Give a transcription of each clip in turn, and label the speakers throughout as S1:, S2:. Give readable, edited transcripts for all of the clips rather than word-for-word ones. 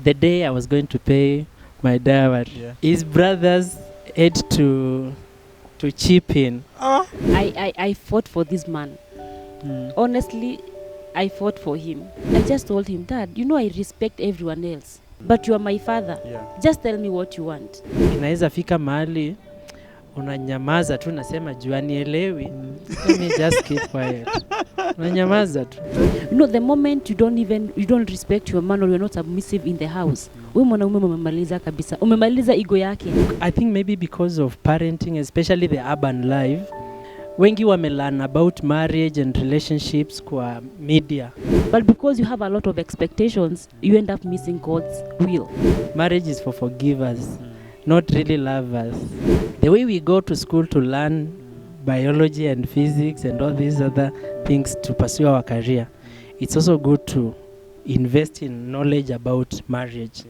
S1: the day I was going to pay my dowry, his brothers had to chip in.
S2: I fought for this man. Honestly, I fought for him. I just told him, Dad, I respect everyone else, but you are my father. Just tell me what you want.
S1: Inaweza fika mahali unanyamaza tu, nasema juanielewi. Let me just keep quiet. Unanyamaza tu.
S2: The moment you don't respect your man or you're not submissive in the house, wewe mwanaume umemaliza kabisa. Umemaliza ego yake.
S1: I think maybe because of parenting, especially the urban life, wengi wamelearn about marriage and relationships kwa media.
S2: But because you have a lot of expectations, you end up missing God's will.
S1: Marriage is for forgivers, not really lovers. The way we go to school to learn biology and physics and all these other things to pursue our career, it's also good to invest in knowledge about marriage.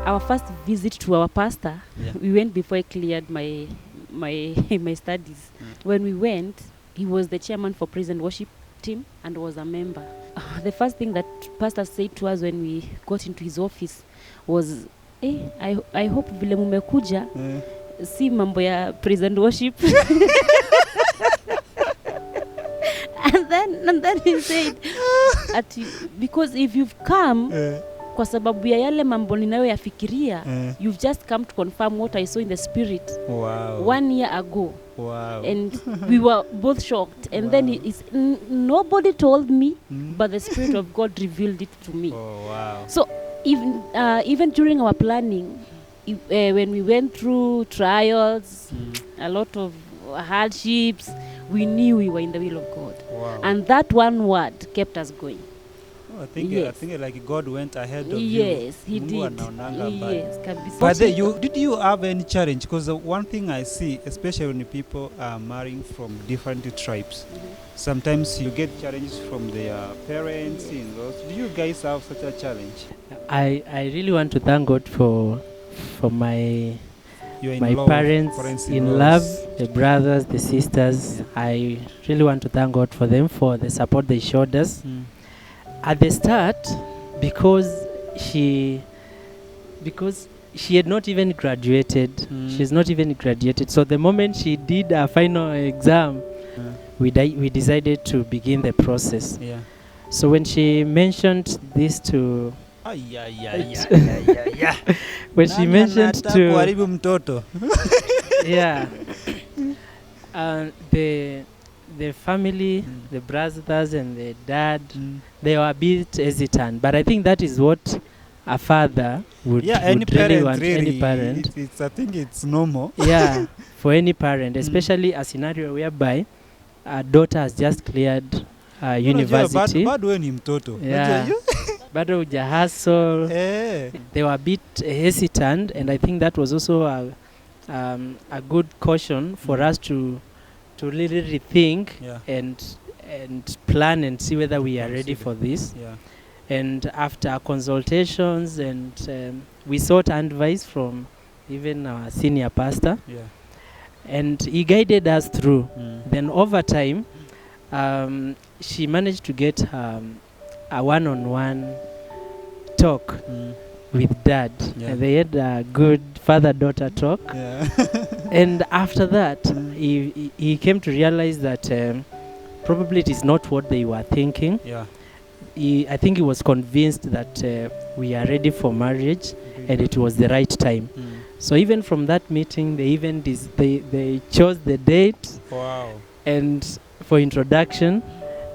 S2: Our first visit to our pastor, we went before I cleared my studies. When we went, he was the chairman for praise and worship team and was a member. The first thing that pastor said to us when we got into his office was, I hope vile mumekuja si mambo ya praise and worship. and then he said because if you've come kwa sababu ya yale mambo ninayoyafikiria, you've just come to confirm what I saw in the spirit 1 year ago. And we were both shocked. And then nobody told me, but the Spirit of God revealed it to me. So even during our planning, when we went through trials, a lot of hardships, we knew we were in the will of God. And that one word kept us going.
S3: I think like God went ahead of you.
S2: Yes, he did. Yes, kabisa.
S3: But did you have any challenge? Because one thing I see, especially when people are marrying from different tribes, sometimes you get challenges from their parents, in-laws. Do you guys have such a challenge?
S1: I really want to thank God for my parents in love, the brothers, the sisters. I really want to thank God for them, for the support they showed us. At the start, because she had not even graduated. She's not even graduated. So the moment she did her final exam, we decided to begin the process. So when she mentioned this to when she mentioned to
S3: kuharibu mtoto
S1: the family, the brothers and the dad, they were a bit hesitant. But I think that is what a father would really want. Any parent.
S3: I think it's normal.
S1: For any parent, especially a scenario whereby a daughter has just cleared university.
S3: Bado wewe ni mtoto.
S1: Bado uja hustle. They were a bit hesitant, and I think that was also a good caution for us to really rethink and plan and see whether we are ready for this. And after consultations and we sought advice from even our senior pastor, and he guided us through. Then over time, she managed to get a one-on-one talk with dad. And they had a good father-daughter talk. And after that, he came to realize that probably it is not what they were thinking. I think he was convinced that we are ready for marriage and it was the right time. So even from that meeting, they chose the date and for introduction,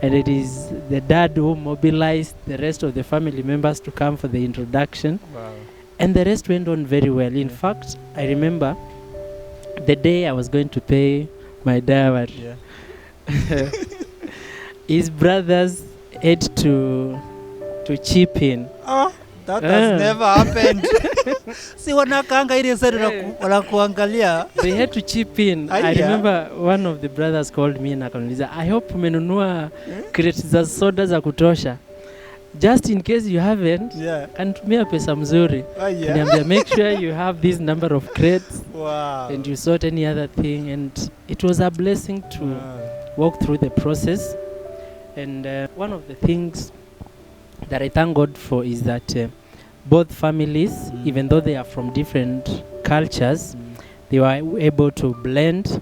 S1: and it is the dad who mobilized the rest of the family members to come for the introduction. And the rest went on very well. In fact, I remember the day I was going to pay my dowry, his brothers had to chip in.
S3: That has never happened. Si wanakanga ile sasa wanakuangalia.
S1: They had to chip in. I remember one of the brothers called me na akaniuliza, I hope umenunua crates za soda za kutosha. Just in case you haven't, kanitumia pesa mzuri. Niambia, make sure you have this number of crates and you sort any other thing. And it was a blessing walk through the process. And one of the things that I thank God for is that both families, even though they are from different cultures, they were able to blend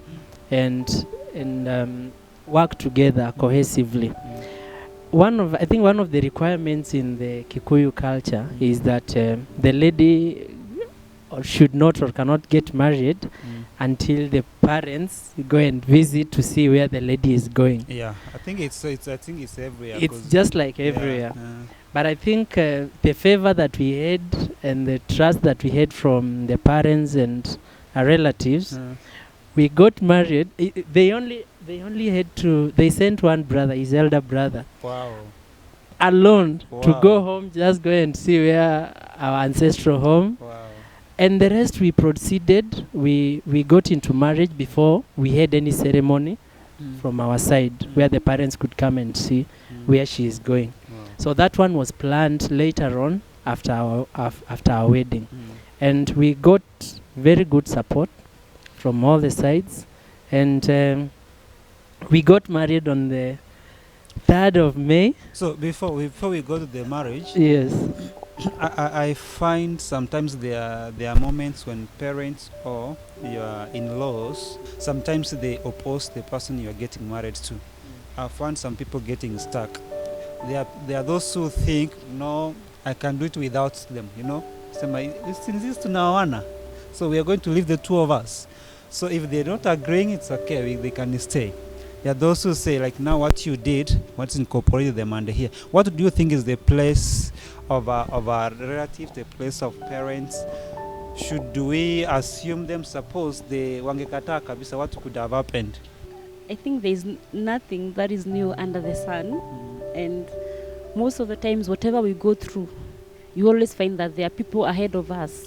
S1: and work together cohesively. I think one of the requirements in the Kikuyu culture is that the lady should not or cannot get married until the parents go and visit to see where the lady is going.
S3: Yeah, I think it's everywhere.
S1: It's just like everywhere. But I think the favor that we had and the trust that we had from the parents and our relatives, we got married. They sent one brother, his elder brother, alone to go home, just go and see where our ancestral home. And the rest we proceeded. We got into marriage before we had any ceremony from our side, where the parents could come and see where she is going. So that one was planned later on after our wedding. And we got very good support from all the sides. And we got married on the 3rd of May.
S3: So before we go to the marriage,
S1: yes,
S3: I find sometimes there are moments when parents or your in-laws, sometimes they oppose the person you are getting married to. I find some people getting stuck. There are those who think, no, I can do it without them, so we are going to leave the two of us. So if they're not agreeing, it's okay, they can stay. There are those who say, like, now what you did, what's incorporated them under here. What do you think is the place of our relatives, the place of parents? Should we assume them? Suppose they wangekata kabisa, what could have happened?
S2: I think there's nothing that is new under the sun. And most of the times, whatever we go through, you always find that there are people ahead of us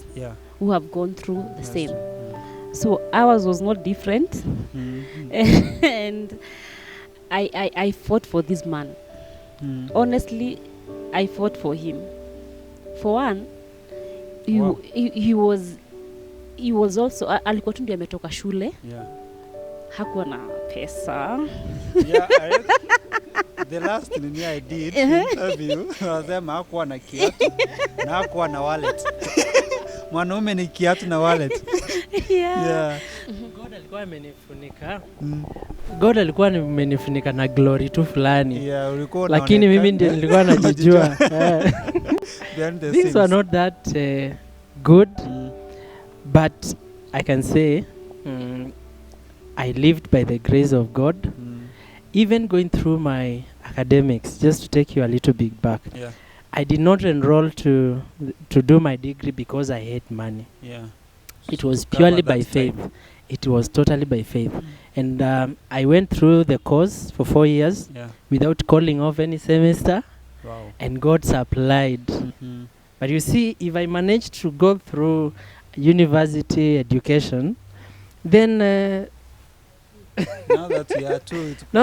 S2: who have gone through the same. So ours was not different. And I fought for this man. Honestly, I fought for him. For one, he was also alikuwa tu ndio ametoka shule. Hakuwa na pesa.
S3: The last thing I did interview wasema hakuwa na kiatu na hakuwa na wallet. Mwanaume ni kiatu na wallet.
S1: God alikuwa amenifunika na glory tu fulani. Lakini mimi ndiye nilikuwa najijua. Things were not that good, but I can say I lived by the grace of God. Even going through my academics, just to take you a little bit back, I did not enroll to do my degree because I had money. It was purely by faith. It was totally by faith. And I went through the course for 4 years without calling off any semester. And God supplied. But you see, if I managed to go through university education, then
S3: now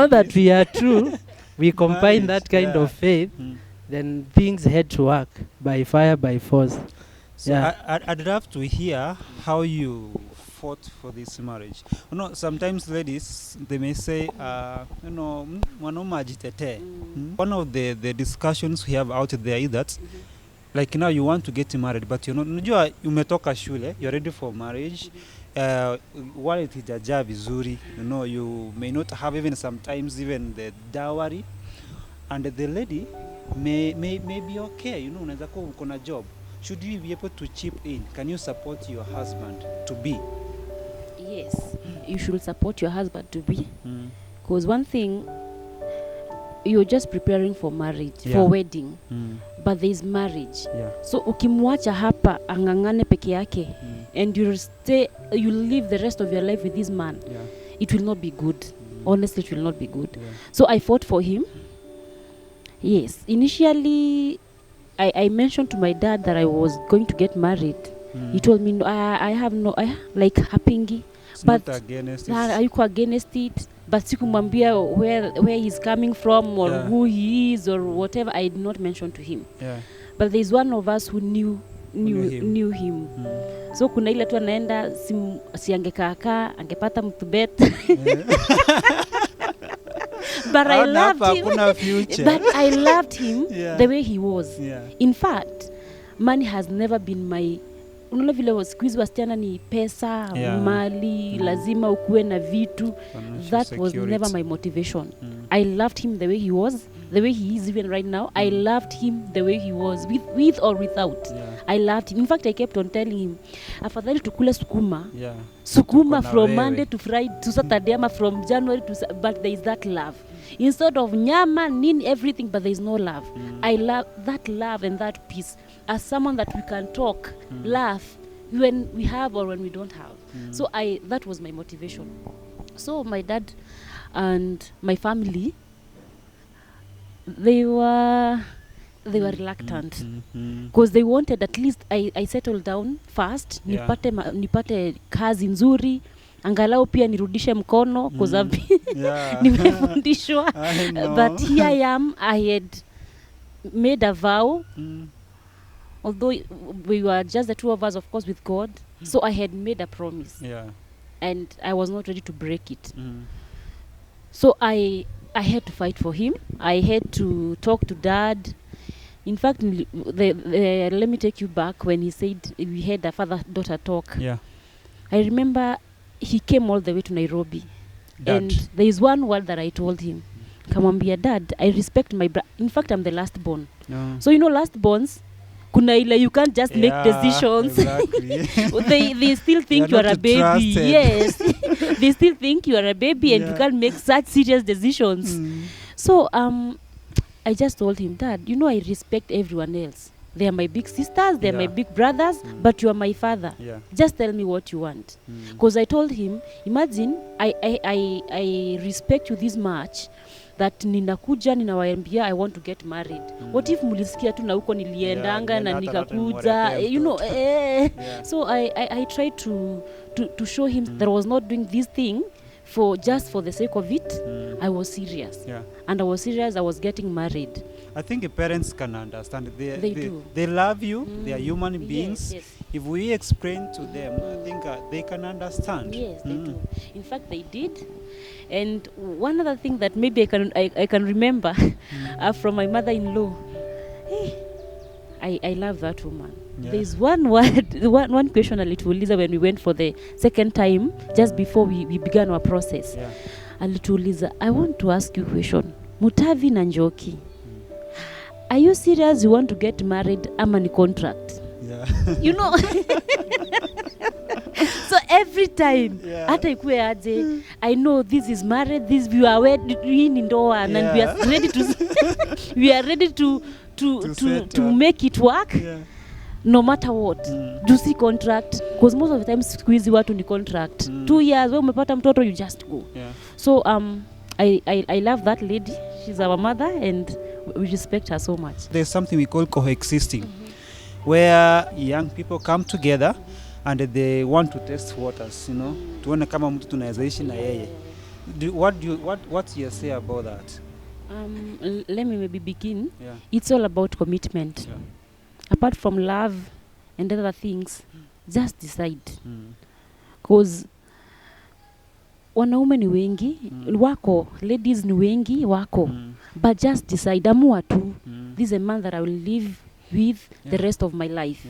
S3: that we are two,
S1: we combine that kind of faith, then things had to work by fire, by force.
S3: So I'd love to hear how you fought for this marriage. Sometimes ladies, they may say, mwanaume ajitete. One of the discussions we have out there is that, like, now you want to get married, but unajua umetoka shule, you're ready for marriage. Wallet itaja vizuri, you may not have even sometimes even the dowry, and the lady may be okay, unaweza kuwa uko na job. Should you be able to chip in? Can you support your husband to be?
S2: Yes, you should support your husband to be, because one thing, you're just preparing for marriage, for wedding, but there's marriage. So ukimwacha hapa angangane peke yake, and you live the rest of your life with this man, it will not be good. Honestly, it will not be good. So I fought for him. Yes, initially I mentioned to my dad that I was going to get married. He told me, no, I have like hapingi, but ayuko against it. But sikumwambia where he's coming from or who he is or whatever. I did not mention to him. But there's one of us who knew him. So kuna ile tu anaenda si angekaka angepata mtu bet. But I loved him.
S3: But
S2: I loved him the way he was.
S3: Yeah.
S2: In fact, money has never been my... Unaona vile siku hizi wasichana ni pesa, mali, lazima ukuwe na vitu. That was never my motivation. I loved him the way he was, the way he is even right now. I loved him the way he was, with or without. I loved him. In fact, I kept on telling him, afadhali tukule sukuma. Sukuma from Monday to Friday to Saturday, from January to... But there is that love. Instead of nyama, nin, everything, but there is no love. I love that love and that peace. As someone that we can talk, laugh, when we have or when we don't have. So that was my motivation. So my dad and my family, they were reluctant because they wanted at least I settled down fast, nipate kazi nzuri, angalau pia nirudishe mkono because nimefundishwa. But here I am, I had made a vow. Although we were just the two of us, of course, with God, so I had made a promise, and I was not ready to break it. So I had to fight for him. I had to talk to Dad. In fact, let me take you back when he said we had a father-daughter talk. I remember he came all the way to Nairobi, and there is one word that I told him. Kamwambia, Dad, I respect my brother. In fact, I'm the last born. So last borns, kuna ile you can't just make decisions. Exactly. they still think you are a baby. Trusted. Yes. They still think you are a baby and you can't make such serious decisions. So I just told him, Dad, I respect everyone else. They are my big sisters, they are my big brothers, but you are my father. Just tell me what you want. Because I told him, imagine I respect you this much that ninakuja ninawaambia I want to get married. What if mulisikia tu na huko niliendanga na nikakuja, So I tried to show him that I was not doing this thing for the sake of it. I was serious. And I was serious, I was getting married.
S3: I think parents can understand.
S2: They do.
S3: They love you. They are human beings. Yes. If we explain to them, I think they can understand.
S2: Yes, they do. In fact, they did. And one other thing that maybe I can remember from my mother-in-law, I love that woman. There is one word, one question alituuliza when we went for the second time, just before we began our process. Alituuliza, I want to ask you a question. Mutavi na Njoki, are you serious you want to get married ama ni contract? So every time hata ikuwe aje, I know this is married, this we are in ndoa, and we are ready to we are ready to make it work. No matter what. Do see contract, because most of the time squeeze watu ni contract. 2 years wewe umepata mtoto, you just go. So I love that lady. She's our mother and we respect her so much.
S3: There's something we call coexisting, where young people come together and they want to test waters, tuone kama mtu tunaweza ishi na yeye. What you say about that?
S2: Let me maybe begin. It's all about commitment. Apart from love and other things, just decide. Because wanaume ni wengi, wako, ladies ni wengi, wako. But just decide, amua tu, this is a man that I will live with the rest of my life.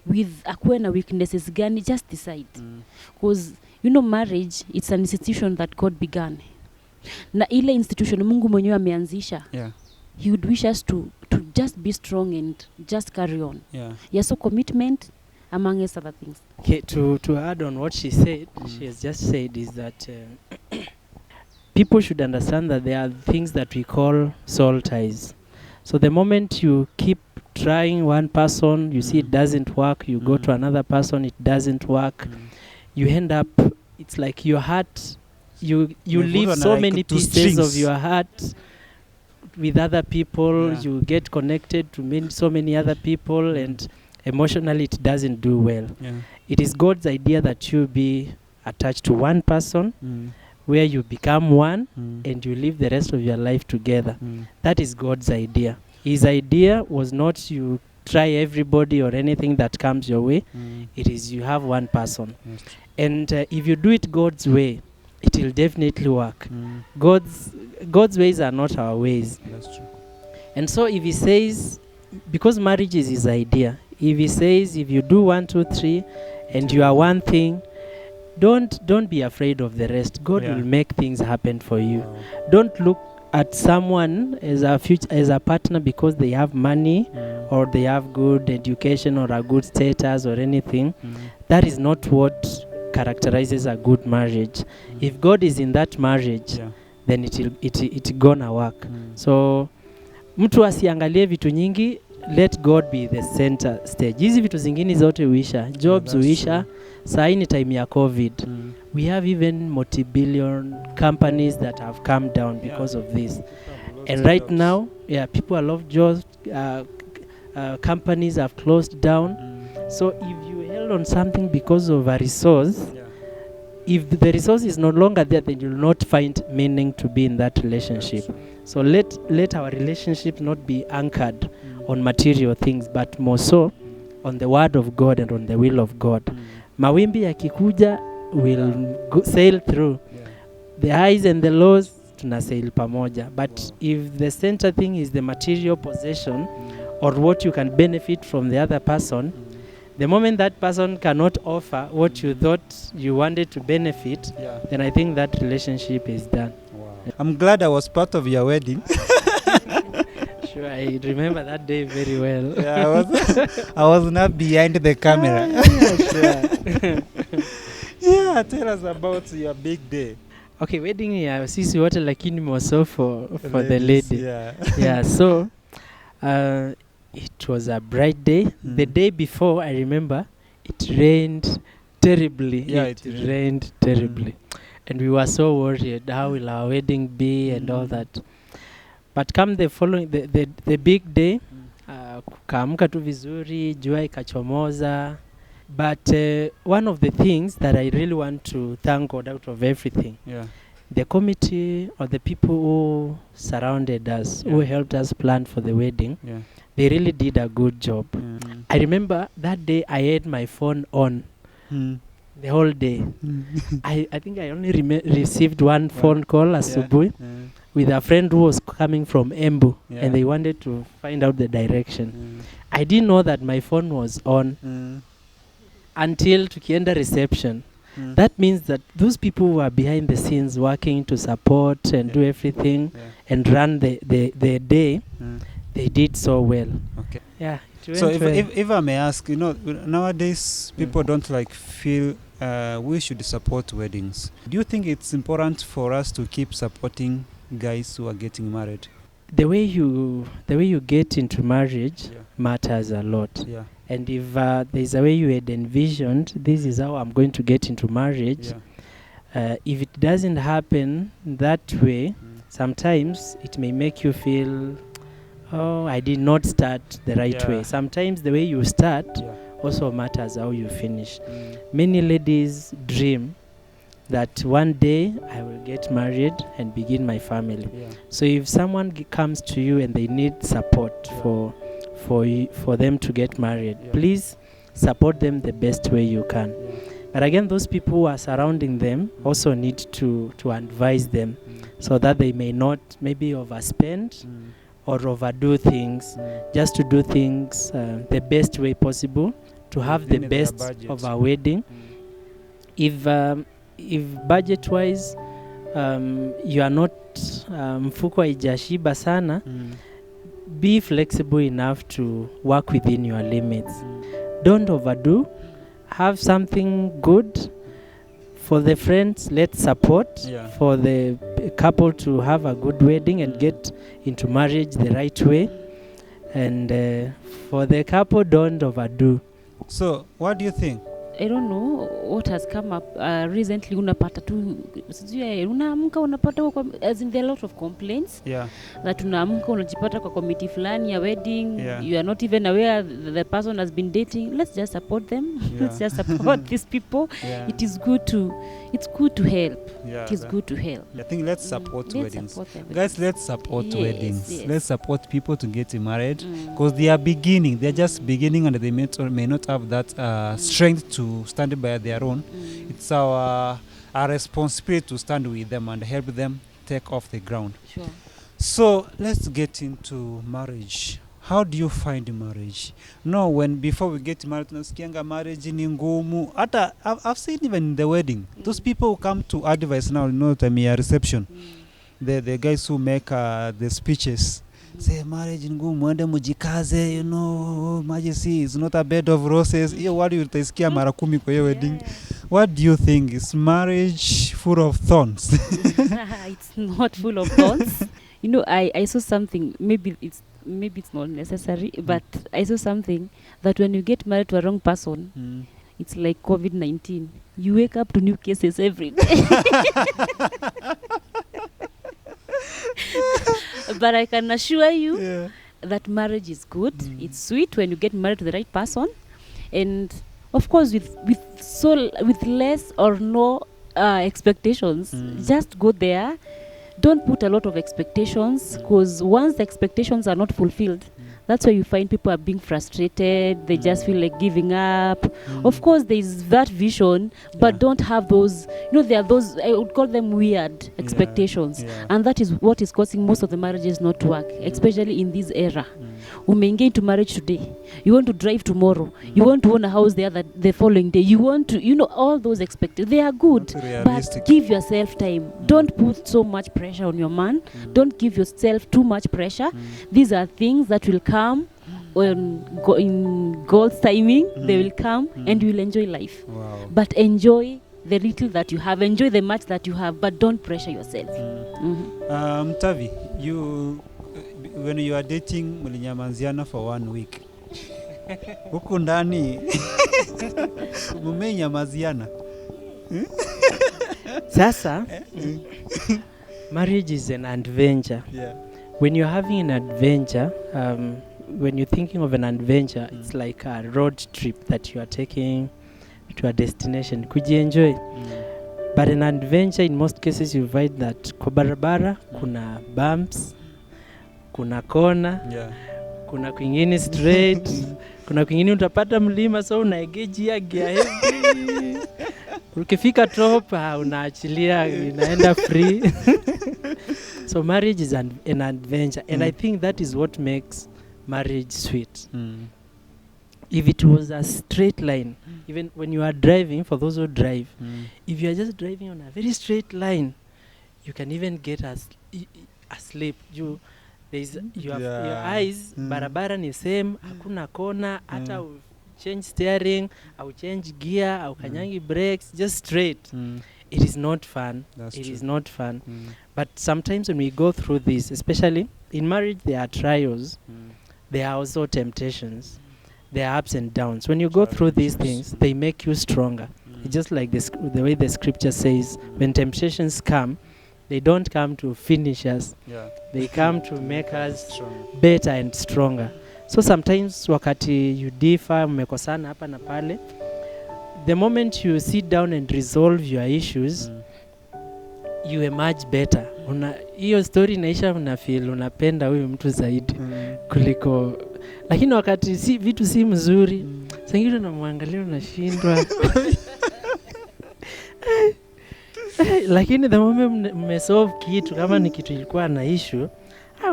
S2: With akuwe na weaknesses gani, just decide. Because, marriage, it's an institution that God began. Na ile institution Mungu mwenyewe ameanzisha. He would wish us to just be strong and just carry on. So commitment, among other things.
S1: Okay, to add on what she said, she has just said is that people should understand that there are things that we call soul ties. So the moment you keep trying one person, you see it doesn't work, you go to another person, it doesn't work, you end up, it's like your heart, you leave so many pieces of your heart with other people, you get connected to so many other people, and emotionally it doesn't do well. It is God's idea that you be attached to one person, where you become one and you live the rest of your life together. That is God's idea. His idea was not you try everybody or anything that comes your way. It is you have one person. And if you do it God's way, it will definitely work. God's ways are not our ways.
S3: That's true.
S1: And so if he says, because marriage is his idea, if he says, if you do 1, 2, 3 and you are one thing, don't be afraid of the rest. God will make things happen for you. Don't look at someone as a partner because they have money or they have good education or a good status or anything. That is not what characterizes a good marriage. If God is in that marriage, then it gonna work. So mtu asiangalie vitu nyingi, let God be the center stage. Hizi vitu zingine zote huisha, jobs huisha. Saa hii ni time ya COVID. We have even multi-billion companies that have come down because of this. And right now, people are lost jobs. Companies have closed down. So if you held on something because of a resource, if the resource is no longer there, then you'll not find meaning to be in that relationship. So let our relationship not be anchored on material things, but more so on the word of God and on the will of God. Mawimbi yakikuja will sail through. The highs and the lows tunasail pamoja. But if the center thing is the material possession or what you can benefit from the other person, the moment that person cannot offer what you thought you wanted to benefit, then I think that relationship is done.
S3: Wow. I'm glad I was part of your wedding.
S1: Sure, I remember that day very well.
S3: I was not behind the camera.
S1: Sure.
S3: Tell us about your big day.
S1: Okay, wedding ya sisi wote lakini more so for the lady. So it was a bright day. The day before, I remember, it rained terribly. It rained terribly. And we were so worried, how will our wedding be and all that. But come the following, the big day, kukaamka tu vizuri, jua ikachomoza. But one of the things that I really want to thank God out of everything, the committee or the people who surrounded us, who helped us plan for the wedding, they really did a good job. I remember that day I had my phone on the whole day. I think I only received one phone call asubuhi with a friend who was coming from Embu and they wanted to find out the direction. I didn't know that my phone was on until tukienda reception. That means that those people who are behind the scenes working to support and do everything and run the day, they did so well.
S3: Okay.
S1: Yeah.
S3: So if I may ask, nowadays people don't feel we should support weddings. Do you think it's important for us to keep supporting guys who are getting married?
S1: The way you get into marriage matters a lot. And if there's a way you had envisioned, this is how I'm going to get into marriage, if it doesn't happen that way, sometimes it may make you feel, oh, I did not start the right way. Sometimes the way you start also matters how you finish. Many ladies dream that one day I will get married and begin my family. So if someone comes to you and they need support for them to get married, please support them the best way you can. But again, those people who are surrounding them also need to advise them so that they may not maybe overspend or overdo things, just to do things the best way possible, to have the best of our wedding. If budget-wise you are not mfuko haijashiba sana, be flexible enough to work within your limits. Don't overdo. Have something good for the friends. Let's support for the couple to have a good wedding and get into marriage the right way. And for the couple, don't overdo.
S3: So, what do you think?
S2: I don't know what has come up recently. Unapata tu sijui unaamka unapata as in there are a lot of complaints that unaamka unajipata kwa committee fulani ya wedding, you are not even aware the person has been dating. Let's just support them. Let's just support these people. It's good to help. It is good to help.
S3: I think let's support weddings. Guys, let's support weddings. Let's support people to get married because they are beginning. They are just beginning and they may not have that strength to stand by their own. It's our a responsibility to stand with them and help them take off the ground.
S2: Sure.
S3: So let's get into marriage. How do you find marriage? No, when before we get married, tunasikianga marriage ni ngumu. Hata I've seen even in the wedding. Those people who come to advice now, time reception. The guys who make the speeches say marriage ni ngumu, mwende mujikaze, marriage is not a bed of roses. Hiyo wadi utasikia mara 10 kwa hiyo wedding. What do you think? Is marriage full of thorns?
S2: It's not full of thorns. I saw something, maybe it's not necessary, but I saw something that when you get married to a wrong person, it's like COVID-19. You wake up to new cases every day. But I can assure you that marriage is good. It's sweet when you get married to the right person. And of course, with less or no expectations, just go there. Don't put a lot of expectations, because once the expectations are not fulfilled, that's where you find people are being frustrated. They just feel like giving up. Of course, there is that vision, but don't have those, there are those, I would call them weird expectations. And that is what is causing most of the marriages not to work, especially in this era. Umeingia into marriage today. You want to drive tomorrow. You want to own a house the following day. You want to, all those expectations. They are good, but give yourself time. Don't put so much pressure on your man. Don't give yourself too much pressure. These are things that will come in God's timing. They will come and you will enjoy life.
S3: Wow.
S2: But enjoy the little that you have. Enjoy the much that you have, but don't pressure yourself.
S3: Tavi, when you are dating, mlinyamaziana for 1 week. Huku ndani mumenyamaziana.
S1: Sasa marriage is an adventure. When you're having an adventure, when you're thinking of an adventure, it's like a road trip that you are taking to a destination. Could you enjoy? But an adventure, in most cases, you find that kwa barabara kuna bumps, kuna kona, kuna kwingine straight, kuna kwingine utapata mlima, so unaegeji gear heavy. Ukifika top, unaachilia, inaenda free. So marriage is an adventure, and I think that is what makes marriage sweet. If it was a straight line, even when you are driving, for those who drive, if you are just driving on a very straight line, you can even get asleep. You have your eyes, barabara ni same, hakuna kona, hata change steering, au change gear, au kanyangi brakes, just straight. It is not fun. Is not fun. But sometimes when we go through this, especially in marriage, there are trials. There are also temptations. There are ups and downs. When you go through these things, they make you stronger. It's just like the way the scripture says, when temptations come, they don't come to finish us. They come to make us better and stronger. So sometimes wakati you differ, mmekosana hapa na pale, the moment you sit down and resolve your issues, you emerge better. Hiyo story inaisha, unafeel unapenda huyu mtu zaidi kuliko, lakini wakati vitu si mzuri, sangine unamwangalia unashindwa. Lakini the moment mmesolve kitu, kama ni kitu ilikuwa na issue,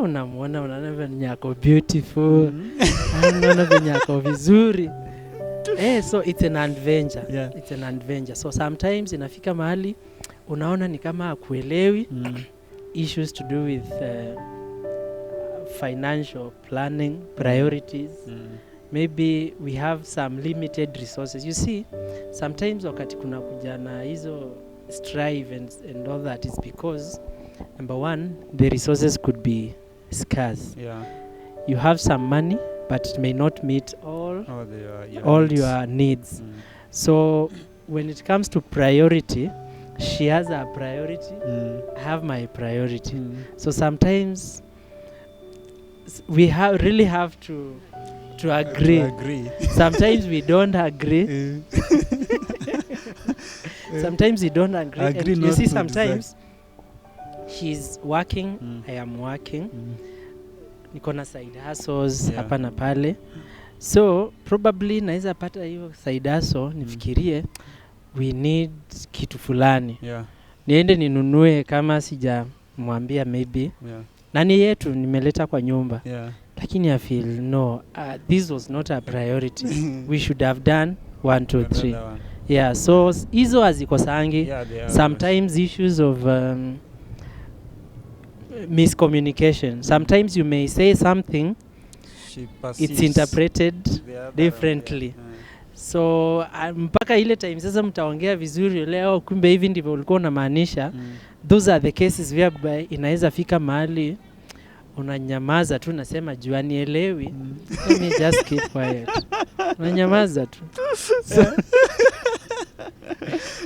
S1: unamuona, unaona nyako beautiful, unaona nyako vizuri. So it's an adventure. It's an adventure. So sometimes inafika mahali unaona ni kama hakuelewi issues to do with financial planning, priorities. Maybe we have some limited resources. You see, sometimes wakati kuna kuja na hizo strive and all that is because, number one, the resources could be scarce. You have some money, but it may not meet all your needs. So when it comes to priority, she has her priority, I have my priority. So sometimes we really have to agree. Sometimes we don't agree. Sometimes we don't agree. You see, sometimes she's working, I am working. Niko na side hustles hapa na pale. So probably naweza pata hiyo side hustle, nifikirie we need kitu fulani.
S3: Yeah.
S1: Niende ninunue kama sijamwambia maybe.
S3: Yeah.
S1: Nani yetu nimeleta kwa nyumba.
S3: Yeah.
S1: Lakini I feel no, this was not a priority. We should have done 1 2 3. Yeah, so hizo hazikosangi.
S3: Yeah,
S1: sometimes issues of miscommunication. Sometimes you may say something, it's interpreted differently. So mpaka ile time sasa mtaongea vizuri leo, kumbe hivi ndivyo ulikuwa unamaanisha. Those are the cases whereby inaweza fika mahali unanyamaza tu, nasema jua nielewi. Let me just keep quiet. Unanyamaza tu.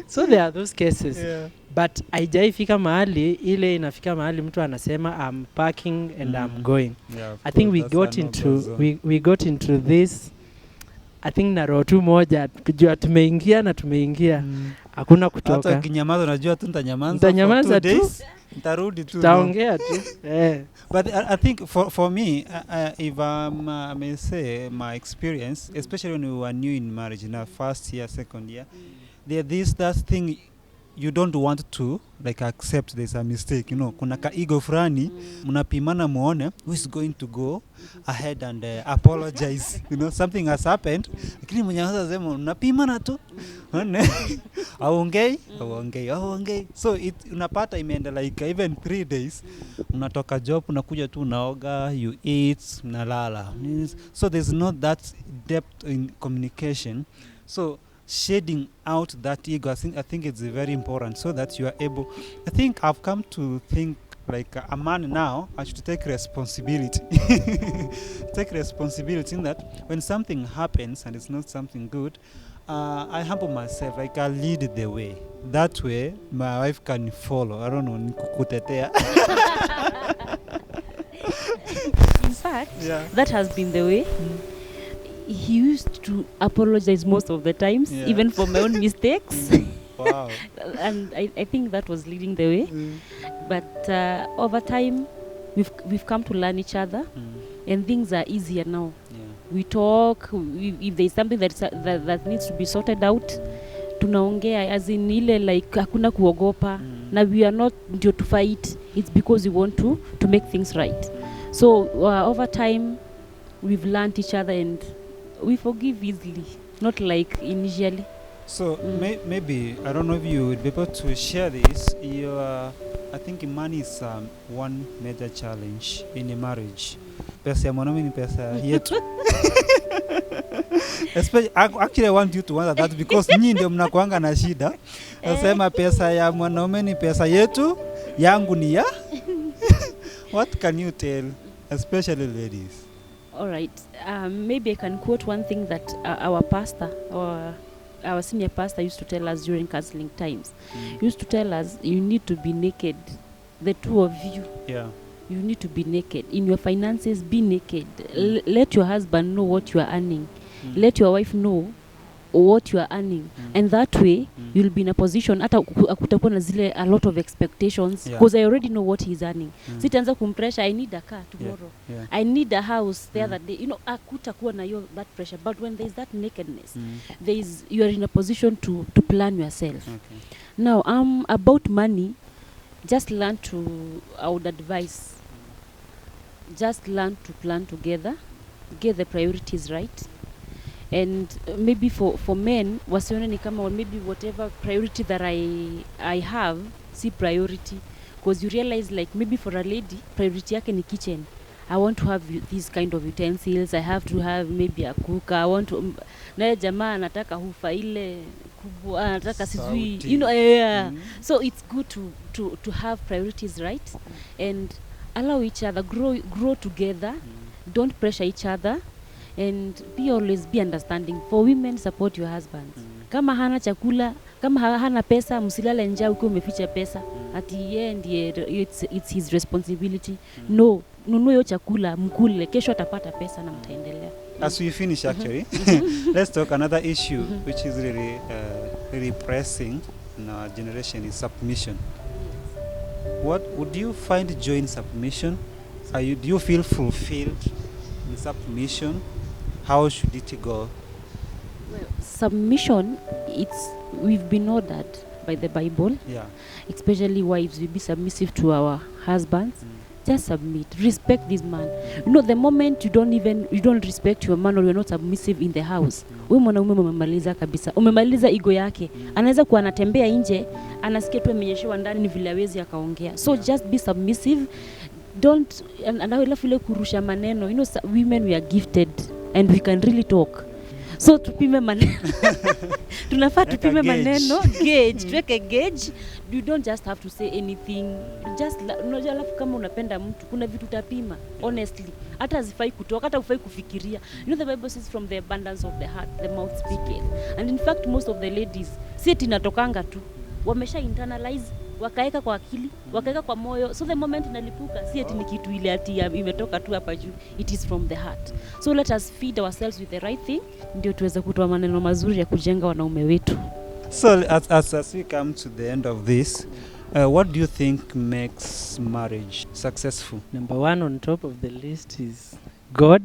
S1: So there are those cases. Yeah. But haijaifika mahali ile inafika mahali mtu anasema I'm packing and I'm going. Yeah, I think we got into this. I think na roho tu moja kujua tumeingia hakuna kutoka.
S3: Hata kinyamaza unajua tu nitanyamaza
S1: tu.
S3: Nitarudi tu.
S1: Taongea tu.
S3: But I think for me, if I may say my experience, especially when we were new in marriage, in our first year, second year, there's that thing you don't want to like accept there's a mistake, kuna ka ego fulani mnapimana muone who is going to go ahead and apologize, something has happened, lakini mnyaanza sema mnapimana tu aongei. So unapata imeenda like even 3 days, unatoka job unakuja tu unaoga, you eat, unalala. So there's not that depth in communication. So shading out that ego, I think it's very important so that you are able. I think I've come to think like a man now, I should take responsibility. Take responsibility in that when something happens and it's not something good, I humble myself, like I lead the way. That way my wife can follow. I don't know, nikukutetea.
S2: In fact, that has been the way. He used to apologize most of the times, even for my own mistakes.
S3: Wow.
S2: And I think that was leading the way. But over time, we've come to learn each other, and things are easier now. We talk. If there's something that needs to be sorted out, tunaongea as in ile like hakuna kuogopa. Now we are not due to fight. It's because we want to make things right. So over time, we've learned each other and we forgive easily, not like initially.
S3: So maybe, I don't know if you would be able to share this. I think money is one major challenge in a marriage. Pesa ya mwanaume ni pesa yetu. Actually, I want you to answer that because nyinyi ndio mnakuanga na shida. Nasema pesa ya mwanaume ni pesa yetu, yangu ni ya. What can you tell, especially ladies?
S2: All right. Maybe I can quote one thing that our pastor, or our senior pastor, used to tell us during counseling times. He used to tell us, you need to be naked. The two of you. Yeah. You need to be naked. In your finances, be naked. Let your husband know what you are earning. Let your wife know what you are earning. And that way, you'll be in a position, hata kutakuwa na zile a lot of expectations, because I already know what he's earning. Sitaanza kumpressure, I need a car tomorrow. I need a house the other day. Hakutakuwa na that pressure. But when there's that nakedness, you are in a position to plan yourself. Okay. Now, about money, just learn to, I would advise, just learn to plan together, get the priorities right. And maybe for men, wasione ni kama, or maybe whatever priority that I have, see priority. Because you realize, like, maybe for a lady, priority yake ni kitchen. I want to have these kind of utensils. I have to have maybe a cooker. I want to, nae jamaa anataka hufa ile kubwa, anataka sijui, So it's good to have priorities right, and allow each other, grow together. Don't pressure each other. And always be understanding. For women, support your husbands. Kama hana chakula, kama hana pesa, msilale njaa ukiwa umeficha pesa. At the end, it's his responsibility. No, nunue hiyo chakula, mkule, kesho atapata pesa na mtaendelea.
S3: As we finish actually, let's talk another issue which is really pressing in our generation is submission. What would you find joy in submission? Do you feel fulfilled in submission? How should it go?
S2: Well, submission, we've been ordered by the Bible, especially wives, we be submissive to our husbands. Just submit, respect this man. You know, the moment you don't respect your man, or you're not submissive in the house, wewe mwanaume umemaliza kabisa, umemaliza ego yake. Anaweza kuwa anatembea nje, anasikia tu amenyeshewa ndani, ni vile hawezi akaongea. So just be submissive. Don't alafu ile kurusha maneno. You know, women, we are gifted and we can really talk. So tupime maneno. Tunafaa tupime maneno, gauge, tuweke gauge. You don't just have to say anything. Just unajua, alafu kama unapenda mtu, kuna vitu utapima honestly. Hata hazifai kutoka, hata ufai kufikiria. You know, the Bible says from the abundance of the heart the mouth speaketh. And in fact most of the ladies si tinatokanga tu, wamesha internalize, wakaeka kwa akili, wakaeka kwa moyo. So the moment inalipuka, si eti ni kitu ile ati imetoka tu hapa juu. It is from the heart. So let us feed ourselves with the right thing, ndio tuweze kutoa maneno mazuri ya kujenga wanaume wetu.
S3: So as we come to the end of this, what do you think makes marriage successful?
S1: Number one on top of the list is God,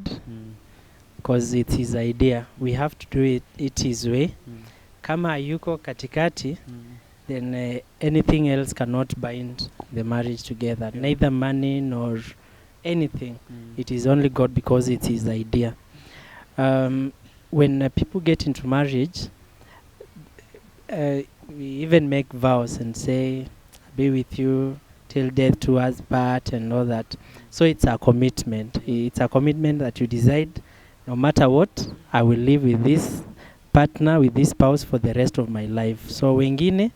S1: because it's his idea. We have to do it his way. Kama yuko katikati, then anything else cannot bind the marriage together. Neither money nor anything. It is only God, because it's his idea. When people get into marriage, we even make vows and say, I'll be with you till death to us part and all that. So it's a commitment. It's a commitment that you decide, no matter what, I will live with this partner, with this spouse for the rest of my life. So wengine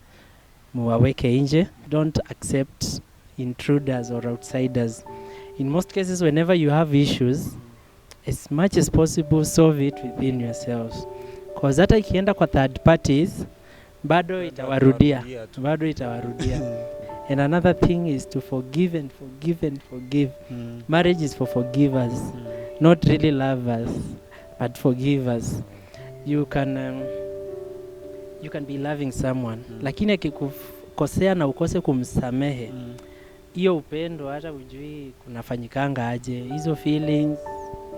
S1: muwaweke nje. Don't accept intruders or outsiders. In most cases, whenever you have issues, as much as possible, solve it within yourselves. Because hata ikienda kwa third parties, bado itawarudia. And another thing is to forgive and forgive and forgive. Marriage is for forgivers, not really lovers, but forgivers. You can be loving someone, lakini akikukosea na ukose kumsamehe, hiyo upendo hata ujui kunafanyikanga aje. Hizo feelings,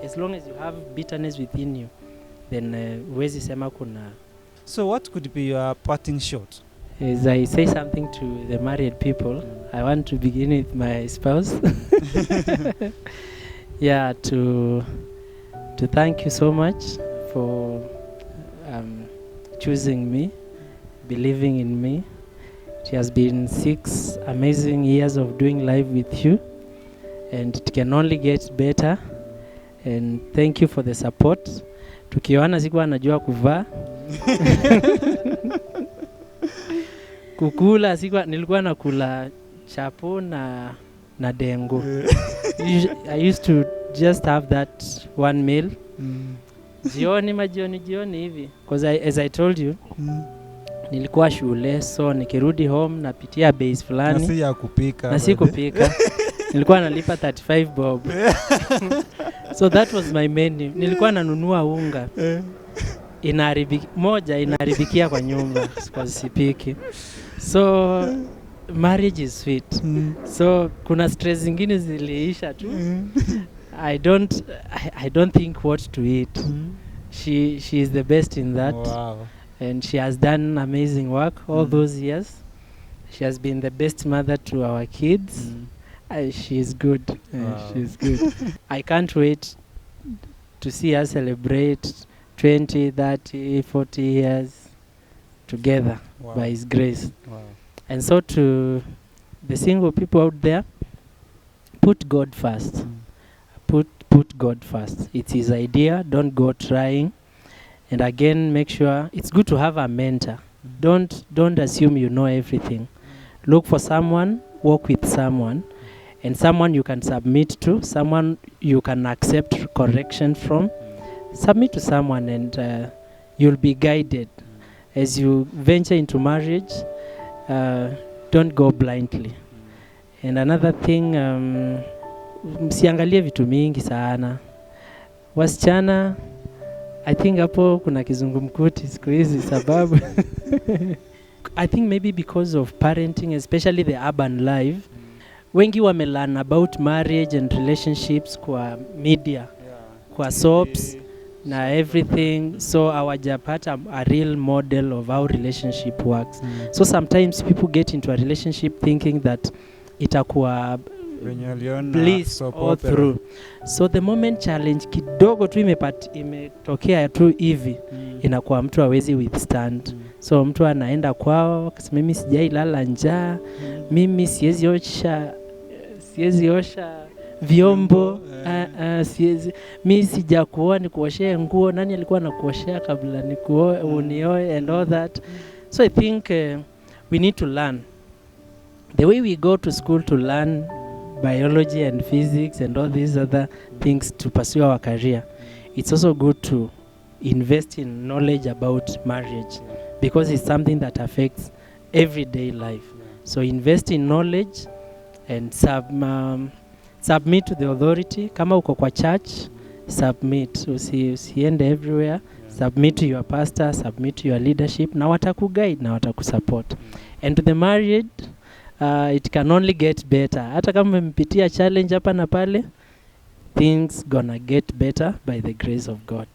S1: as long as you have bitterness within you, then huwezi sema kuna.
S3: So what could be your parting shot?
S1: As I say something to the married people, I want to begin with my spouse. Yeah, to thank you so much for choosing me, believing in me. It has been 6 amazing years of doing life with you, and it can only get better. And thank you for the support. Tukiona sikuwa najua kuvaa. Kukula nilikuwa nakula chapo na dengu. I used to just have that one meal. Jioni hivi, because as I told you, nilikuwa shule, so nikirudi home napitia base fulani. Na si kupika. Nilikuwa nalipa 35 bob. So that was my menu. Nilikuwa nanunua unga. Inaharibikia kwa nyumba because sipiki. So marriage is sweet. So kuna stress zingine ziliisha tu. I don't think what to eat. She is the best in that.
S3: Wow.
S1: And she has done amazing work all those years. She has been the best mother to our kids. She is good.
S3: Wow.
S1: She's good. I can't wait to see us celebrate 20, 30, 40 years together.
S3: Wow.
S1: By his grace.
S3: Wow.
S1: And so to the single people out there, put God first. Put God first. It's his idea. Don't go trying. And again, make sure it's good to have a mentor. Don't assume you know everything. Look for someone, work with someone, and someone you can submit to, someone you can accept correction from. Submit to someone, and you'll be guided. As you venture into marriage, don't go blindly. And another thing, msiangalie vitu mingi sana. Wasichana, I think hapo kuna kizungumkuti siku hizi sababu. I think maybe because of parenting, especially the urban life, wengi wamelearn about marriage and relationships kwa media, kwa soaps, na everything, so hawajapata a real model of how relationship works. So sometimes people get into a relationship thinking that itakuwa bliss all through. So the moment challenge kidogo tu imetokea tu hivi, inakuwa mtu hawezi withstand. So mtu anaenda kwao, mimi sijailala njaa, mimi siwezi osha vyombo, mimi sijakuoa nikuoshee nguo, nani alikuwa anakuoshea kabla unioe and all that. So I think we need to learn. The way we go to school to learn biology and physics and all these other things to pursue our career, it's also good to invest in knowledge about marriage, because it's something that affects everyday life. So invest in knowledge and submit to the authority. Kama uko kwa church, submit. Usiende everywhere. Submit to your pastor, submit to your leadership, na watakuguide na watakusupport. And to the married, it can only get better. Hata kama mpitia challenge hapa na pale, things gonna get better by the grace of God.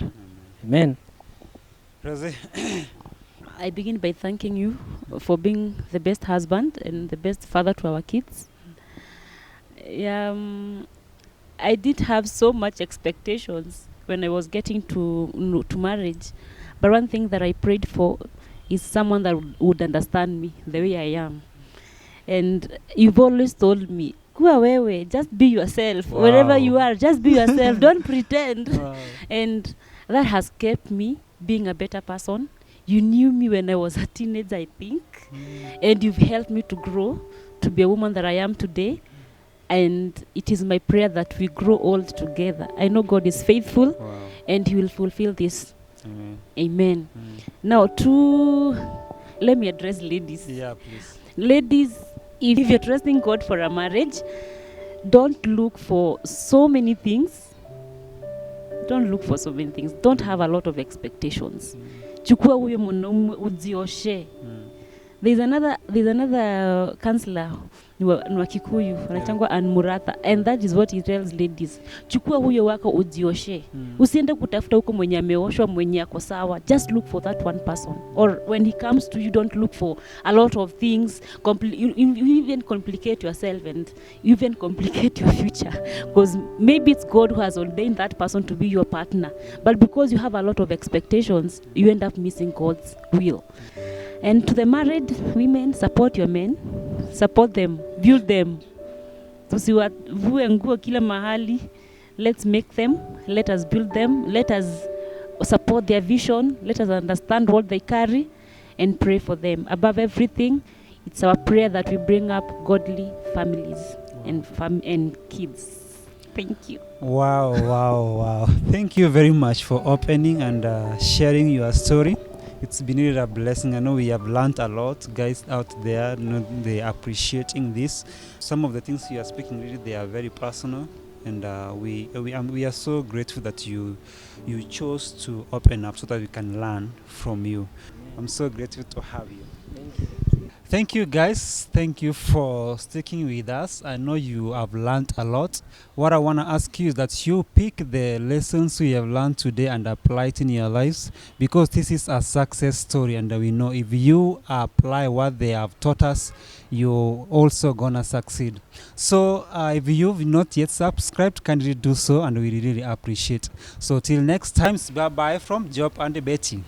S1: Amen.
S2: I begin by thanking you for being the best husband and the best father to our kids. I did have so much expectations when I was getting to marriage, but one thing that I prayed for is someone that would understand me the way I am. And you've always told me, kuwa wewe, just be yourself. Wow. Wherever you are, just be yourself. Don't pretend. Wow. And that has kept me being a better person. You knew me when I was a teenager, I think. And you've helped me to grow, to be a woman that I am today. And it is my prayer that we grow old together. I know God is faithful. Wow. And He will fulfill this. Amen. Amen. Now, let me address ladies. Yeah, please. Ladies, if you're trusting God for a marriage, don't look for so many things. Don't have a lot of expectations. Chukua huyo mwanaume ujioshe. There's another counselor ni wa Kikuyu anachangwa Anmuratha, and that is what he tells ladies. Chukua huyo wako ujioshe. Usiende kutafuta huko mwenye ameoshwa, mwenye ako sawa. Just look for that one person. Or when he comes to you, don't look for a lot of things. You even complicate yourself and you even complicate your future, because maybe it's God who has ordained that person to be your partner, but because you have a lot of expectations, you end up missing God's will. And to the married women, support your men, support them, build them. Tusiwavue nguo kila mahali. Let's make them, let us build them, let us support their vision, let us understand what they carry and pray for them. Above everything, it's our prayer that we bring up godly families and kids. Thank you.
S3: Wow. Thank you very much for opening and sharing your story. It's been really a blessing. I know we have learned a lot, guys out there. They are appreciating this. Some of the things you are speaking, really, they are very personal, and we are so grateful that you chose to open up so that we can learn from you. I'm so grateful to have you. Thank you. Thank you, guys. Thank you for sticking with us. I know you have learned a lot. What I want to ask you is that you pick the lessons we have learned today and apply it in your lives, because this is a success story, and we know if you apply what they have taught us, you're also gonna succeed. So if you've not yet subscribed, kindly do so, and we really appreciate. So till next time, bye-bye from Job and Betty.